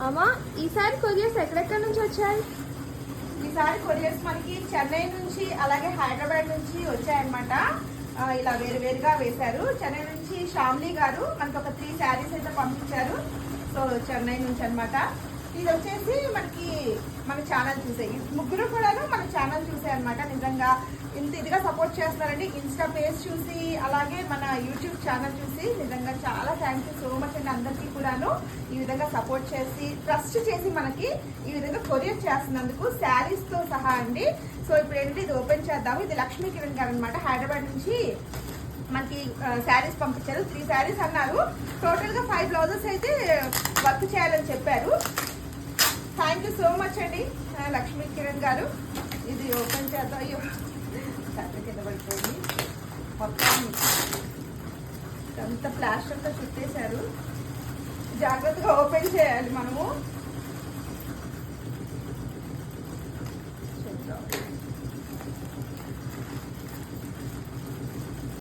అమ్మా ఈసారి కొరియర్స్ ఎక్కడెక్కడ నుంచి వచ్చాయి? ఈసారి కొరియర్స్ మనకి చెన్నై నుంచి అలాగే హైదరాబాద్ నుంచి వచ్చాయన్నమాట. ఇలా వేరుగా వేశారు. చెన్నై నుంచి శ్యామ్లీ గారు మనకి ఒక 3 శారీస్ అయితే పంపించారు. సో చెన్నై నుంచి అన్నమాట. ఇది వచ్చేసి మనకి మన ఛానల్ చూసే ముగ్గురు కూడాను మన ఛానల్ చూసే అనమాట. నిజంగా ఇంత ఇదిగా సపోర్ట్ చేస్తున్నారండి. ఇన్స్టా పేజ్ చూసి అలాగే మన యూట్యూబ్ ఛానల్ చూసి నిజంగా చాలా థ్యాంక్ యూ సో మచ్ అండి. అందరికీ కూడాను ఈ విధంగా సపోర్ట్ చేసి ట్రస్ట్ చేసి మనకి ఈ విధంగా కొరియర్ చేస్తున్నందుకు శారీస్తో సహా అండి. సో ఇప్పుడు ఏంటి ఇది ఓపెన్ చేద్దాము. ఇది లక్ష్మీ కిరణ్ గారు అనమాట. హైదరాబాద్ నుంచి మనకి శారీస్ పంపించారు. 3 శారీస్ అన్నారు. టోటల్గా 5 బ్లౌజెస్ అయితే వర్క్ చేయాలని చెప్పారు. థ్యాంక్ యూ సో మచ్ అండి లక్ష్మీ కిరణ్ గారు. ఇది ఓపెన్ చేద్దాం. అయ్యో కింద పడిపోయింది. మొత్తం అంత ప్లాస్టర్తో చుట్టేశారు. జాగ్రత్తగా ఓపెన్ చేయాలి మనము. చూద్దాం.